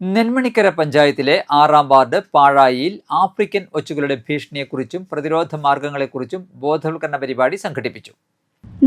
നെന്മണിക്കര പഞ്ചായത്തിലെ 6-ാം ward പാഴായിയിൽ African ഒച്ചുകളുടെ ഭീഷണിയെക്കുറിച്ചും പ്രതിരോധ മാർഗങ്ങളെക്കുറിച്ചും ബോധവൽക്കരണ പരിപാടി സംഘടിപ്പിച്ചു.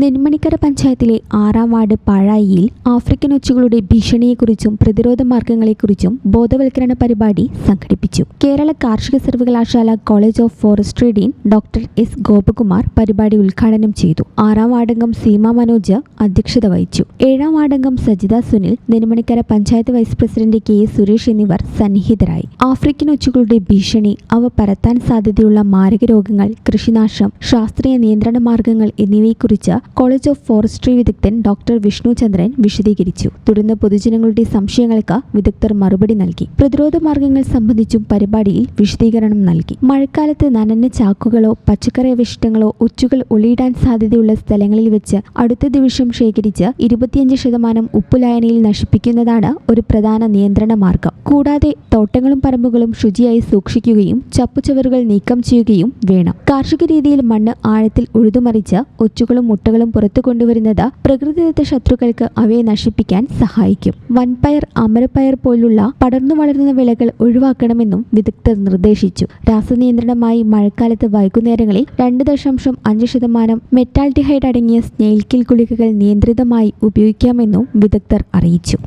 നെന്മണിക്കര പഞ്ചായത്തിലെ 6-ാം വാർഡ് പാഴായിയിൽ ആഫ്രിക്കൻ ഒച്ചുകളുടെ ഭീഷണിയെക്കുറിച്ചും പ്രതിരോധ മാർഗങ്ങളെക്കുറിച്ചും ബോധവൽക്കരണ പരിപാടി സംഘടിപ്പിച്ചു. കേരള കാർഷിക സർവകലാശാല college of forestry dean doctor S Gopakumar പരിപാടി ഉദ്ഘാടനം ചെയ്തു. 6-ാം വാർഡംഗം സീമ മനോജ് അധ്യക്ഷത വഹിച്ചു. 7-ാം വാർഡംഗം Sajitha Sunil, Nenmanikkara panchayat vice president K S Suresh എന്നിവർ സന്നിഹിതരായി. ആഫ്രിക്കൻ ഒച്ചുകളുടെ ഭീഷണി, അവ പരത്താൻ സാധ്യതയുള്ള മാരക രോഗങ്ങൾ, കൃഷിനാശം, ശാസ്ത്രീയ നിയന്ത്രണ മാർഗങ്ങൾ എന്നിവയെക്കുറിച്ച് കോളേജ് ഓഫ് ഫോറസ്ട്രി വിദഗ്ധൻ ഡോക്ടർ വിഷ്ണു ചന്ദ്രൻ വിശദീകരിച്ചു. തുടർന്ന് പൊതുജനങ്ങളുടെ സംശയങ്ങൾക്ക് വിദഗ്ധർ മറുപടി നൽകി. പ്രതിരോധ മാർഗങ്ങൾ സംബന്ധിച്ചും പരിപാടിയിൽ വിശദീകരണം നൽകി. മഴക്കാലത്ത് നനഞ്ഞ ചാക്കുകളോ പച്ചക്കറി അവശിഷ്ടങ്ങളോ ഒച്ചുകൾ ഒളിയിടാൻ സാധ്യതയുള്ള സ്ഥലങ്ങളിൽ വെച്ച് അടുത്ത ദിവസം ശേഖരിച്ച് 25% ഉപ്പുലായനിയിൽ നശിപ്പിക്കുന്നതാണ് ഒരു പ്രധാന നിയന്ത്രണ മാർഗം. കൂടാതെ തോട്ടങ്ങളും പറമ്പുകളും ശുചിയായി സൂക്ഷിക്കുകയും ചപ്പുചവറുകൾ നീക്കം ചെയ്യുകയും വേണം. കാർഷിക രീതിയിൽ മണ്ണ് ആഴത്തിൽ ഉഴുതുമറിച്ച് ഒച്ചുകളും മുട്ടകളും പുറത്തു കൊണ്ടുവരുന്നത് പ്രകൃതിദത്ത ശത്രുക്കൾക്ക് അവയെ നശിപ്പിക്കാൻ സഹായിക്കും. വൻപയർ, അമരപ്പയർ പോലുള്ള പടർന്നു വളരുന്ന വിളകൾ ഒഴിവാക്കണമെന്നും വിദഗ്ധർ നിർദ്ദേശിച്ചു. രാസനിയന്ത്രണമായി മഴക്കാലത്ത് വൈകുന്നേരങ്ങളിൽ 2.5% മെറ്റാൽഡിഹൈഡ് അടങ്ങിയ സ്നെയിൽ കിൽ ഗുളികകൾ നിയന്ത്രിതമായി ഉപയോഗിക്കാമെന്നും വിദഗ്ധർ അറിയിച്ചു.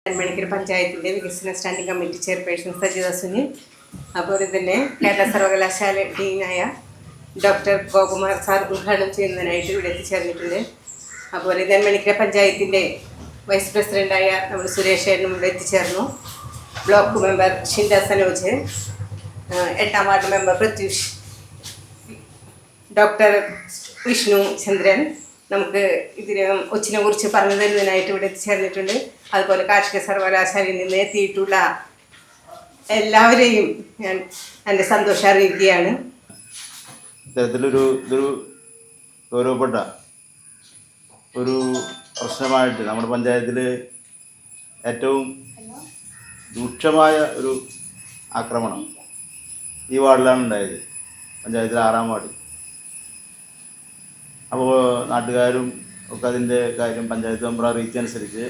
നെന്മണിക്കര പഞ്ചായത്തിന്റെ വികസന standing committee chairperson Sajitha Sunil, അതുപോലെ തന്നെ കേരള സർവകലാശാല ഡീനായ ഡോക്ടർ ഗോപകുമാർ സാർ ഉദ്ഘാടനം ചെയ്യുന്നതിനായിട്ട് ഇവിടെ എത്തിച്ചേർന്നിട്ടുണ്ട്. അതുപോലെ നെന്മണിക്കര പഞ്ചായത്തിൻ്റെ വൈസ് പ്രസിഡൻ്റായ നമ്മൾ സുരേഷ് ഏട്ടനും ഇവിടെ എത്തിച്ചേർന്നു. ബ്ലോക്ക് മെമ്പർ ഷിൻഡ സനോജ്, 8-ാം ward member Pratyush, doctor Vishnu Chandran നമുക്ക് ഇതിനകം ഒച്ചിനെ കുറിച്ച് പറഞ്ഞു തരുന്നതിനായിട്ട് ഇവിടെ എത്തിച്ചേർന്നിട്ടുണ്ട്. അതുപോലെ കാർഷിക സർവകലാശാലയിൽ നിന്ന് എത്തിയിട്ടുള്ള എല്ലാവരെയും ഞാൻ എൻ്റെ സന്തോഷം അറിയിക്കുകയാണ്. ഇത്തരത്തിലൊരു ഗൗരവപ്പെട്ട ഒരു പ്രശ്നമായിട്ട് നമ്മുടെ പഞ്ചായത്തിൽ ഏറ്റവും രൂക്ഷമായ ഒരു ആക്രമണം ഈ വാർഡിലാണ് ഉണ്ടായത്. പഞ്ചായത്തിലെ 6-ാം വാർഡ്. അപ്പോൾ നാട്ടുകാരും ഒക്കെ അതിൻ്റെ കാര്യം പഞ്ചായത്ത് മെമ്പർ അറിയിച്ചനുസരിച്ച്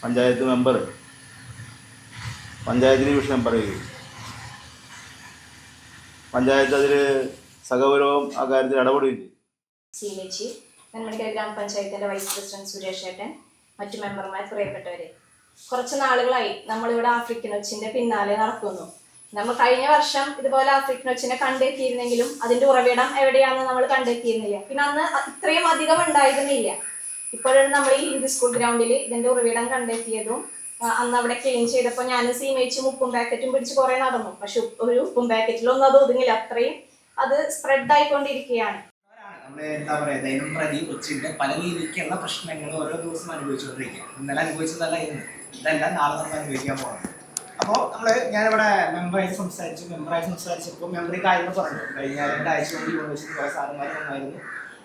പഞ്ചായത്ത് മെമ്പർ പഞ്ചായത്തിന് വിഷയം പറയുകയും പഞ്ചായത്ത് അതിൽ സഹകരവും ആ കാര്യത്തിൽ ഇടപെടുകയും ചെയ്യും. സീമേച്ചി, നെന്മണിക്കര ഗ്രാമപഞ്ചായത്തിൻ്റെ വൈസ് പ്രസിഡന്റ് സുരേഷ് ഏട്ടൻ, മറ്റു മെമ്പർമാർ, പ്രിയപ്പെട്ടവരെ, കുറച്ച് നാളുകളായി നമ്മളിവിടെ ആഫ്രിക്കൻ ഒച്ചിൻ്റെ പിന്നാലെ നടക്കുന്നു. നമ്മൾ കഴിഞ്ഞ വർഷം ഇതുപോലെ ആഫ്രിക്കൻ ഒച്ചിനെ കണ്ടെത്തിയിരുന്നെങ്കിലും അതിൻ്റെ ഉറവിടം എവിടെയാണെന്ന് നമ്മൾ കണ്ടെത്തിയിരുന്നില്ല. പിന്നെ അന്ന് ഇത്രയും അധികം ഉണ്ടായിരുന്നില്ല. ഇപ്പോഴാണ് നമ്മൾ ഈ ഹിന്ദു സ്കൂൾ ഗ്രൗണ്ടിൽ ഇതിൻ്റെ ഉറവിടം കണ്ടെത്തിയതും അന്ന് അവിടെ ക്ലീൻ ചെയ്തപ്പോൾ ഞാൻ സീമേച്ചും ഉപ്പും പാക്കറ്റും പിടിച്ച് കുറേ നടന്നു. പക്ഷെ ഒരു ഉപ്പും പാക്കറ്റിലൊന്നും അത് ഒതുങ്ങില്ല. അത്രയും അത് സ്പ്രെഡ് ആയിക്കൊണ്ടിരിക്കുകയാണ്. എന്താ പറയുക, ദൈനം പ്രതി ഒച്ചിൻ്റെ പല രീതിക്കുള്ള പ്രശ്നങ്ങൾ ഓരോ ദിവസം അനുഭവിച്ചുകൊണ്ടിരിക്കുക. ഇന്നലെ അനുഭവിച്ചതല്ല ഇതെല്ലാം നാളെ നമുക്ക് അനുഭവിക്കാൻ പോകണം. അപ്പോൾ ഞാനിവിടെ മെമ്പറായി സംസാരിച്ചപ്പോൾ മെമ്പർ ഈ കാര്യങ്ങൾ പറഞ്ഞു. കഴിഞ്ഞ 2 ആഴ്ച കൊണ്ട് യൂണിവേഴ്സിറ്റി കുറേ സാറന്മാർ വന്നായിരുന്നു.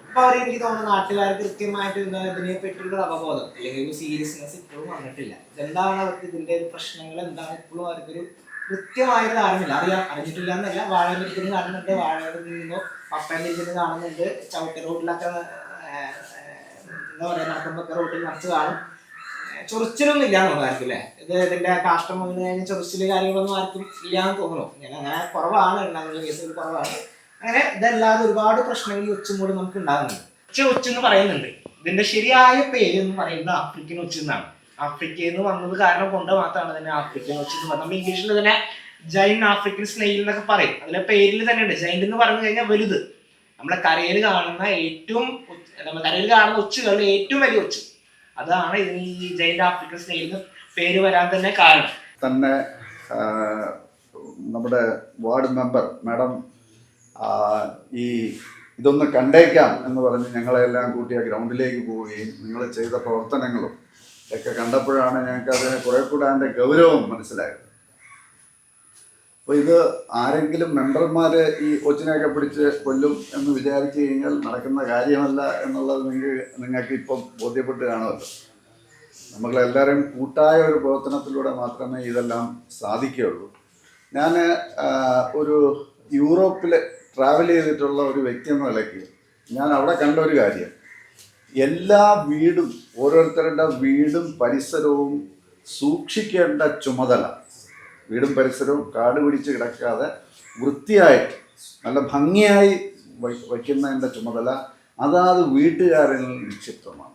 അപ്പോൾ അവർ എനിക്ക് തോന്നുന്നു നാട്ടുകാർക്ക് കൃത്യമായിട്ട് ഇതിനെ പറ്റിയുള്ള അവബോധം അല്ലെങ്കിൽ ഒരു സീരിയസ്നെസ് ഇപ്പോഴും വന്നിട്ടില്ല. എന്താണ് അവർക്ക് ഇതിൻ്റെ പ്രശ്നങ്ങൾ എന്താണ് ഇപ്പോഴും അവർക്കൊരു കൃത്യമായൊരു ധാരണയില്ല. അറിഞ്ഞിട്ടില്ല എന്നല്ല. വാഴയിൽ കാണുന്നുണ്ട്, വാഴയിൽ നിന്നോ പപ്പയിലിരിക്കുന്നത് കാണുന്നുണ്ട്, ചവിട്ട റോഡിലൊക്കെ എന്താ പറയുക നടക്കുമ്പോൾ റോഡിൽ നിറച്ച് കാണും. ചൊറിച്ചിലൊന്നും ഇല്ലാന്ന് തോന്നുന്നു ആർക്കും അല്ലേ? ഇതിൻ്റെ കാഷ്ടം വന്നു കഴിഞ്ഞാൽ ചൊറിച്ചിൽ കാര്യങ്ങളൊന്നും ആർക്കും ഇല്ലാന്ന് തോന്നുന്നു. അങ്ങനെ കുറവാണ്, ഉണ്ടാകുന്ന കേസുകൾ കുറവാണ്. അങ്ങനെ ഇതല്ലാതെ ഒരുപാട് പ്രശ്നങ്ങൾ ഈ ഒച്ചും കൂടി നമുക്ക് ഉണ്ടാകുന്നുണ്ട്. ഒച്ചെന്ന് പറയുന്നുണ്ട്. ഇതിന്റെ ശരിയായ പേര് എന്ന് പറയുന്നത് ആഫ്രിക്കൻ ഒച്ച് എന്നാണ്. ആഫ്രിക്കയിൽ നിന്ന് വന്നത് കാരണം കൊണ്ട് മാത്രമാണ് തന്നെ ആഫ്രിക്കൻ ഒച്ച് എന്ന് പറയുന്നത്. നമ്മൾ ഇംഗ്ലീഷിൽ തന്നെ ജൈന്റ് ആഫ്രിക്കൻ സ്നെയിൽ എന്നൊക്കെ പറയും. അതിലെ പേരിൽ തന്നെ ഉണ്ട്. ജൈന്റ് എന്ന് പറഞ്ഞു കഴിഞ്ഞാൽ വലുത്. നമ്മളെ കരയിൽ കാണുന്ന ഒച്ചുകളുടെ ഏറ്റവും വലിയ ഒച്ച്, അതാണ് ഇതിന് ഈ ജൈന്റ് ആഫ്രിക്കൻ സ്നെയിൽ പേര് വരാൻ തന്നെ കാരണം. തന്നെ നമ്മുടെ വാർഡ് മെമ്പർ മാഡം ഇതൊന്ന് കണ്ടേക്കാം എന്ന് പറഞ്ഞ് ഞങ്ങളെല്ലാം കൂട്ടി ആ ഗ്രൗണ്ടിലേക്ക് പോവുകയും നിങ്ങൾ ചെയ്ത പ്രവർത്തനങ്ങളും ഒക്കെ കണ്ടപ്പോഴാണ് ഞങ്ങൾക്ക് അതിനെ കുറെ കൂടെ അതിൻ്റെ ഗൗരവം മനസ്സിലായത്. അപ്പോൾ ഇത് ആരെങ്കിലും മെമ്പർമാർ ഈ ഒച്ചിനെയൊക്കെ പിടിച്ച് കൊല്ലും എന്ന് വിചാരിച്ചു കഴിഞ്ഞാൽ നടക്കുന്ന കാര്യമല്ല എന്നുള്ളത് നിങ്ങൾക്ക് ഇപ്പം ബോധ്യപ്പെട്ട് കാണുമല്ലോ. നമ്മളെല്ലാവരും കൂട്ടായ ഒരു പ്രവർത്തനത്തിലൂടെ മാത്രമേ ഇതെല്ലാം സാധിക്കുകയുള്ളൂ. ഞാൻ ഒരു യൂറോപ്പിൽ ട്രാവൽ ചെയ്തിട്ടുള്ള ഒരു വ്യക്തി എന്ന നിലയ്ക്ക് ഞാൻ അവിടെ കണ്ട ഒരു കാര്യം, എല്ലാ വീടും ഓരോരുത്തരുടെ വീടും പരിസരവും സൂക്ഷിക്കേണ്ട ചുമതല, വീടും പരിസരവും കാട് പിടിച്ച് കിടക്കാതെ വൃത്തിയായിട്ട് നല്ല ഭംഗിയായി വയ്ക്കുന്നതിൻ്റെ ചുമതല അതാത് വീട്ടുകാരിൽ നിക്ഷിപ്തമാണ്.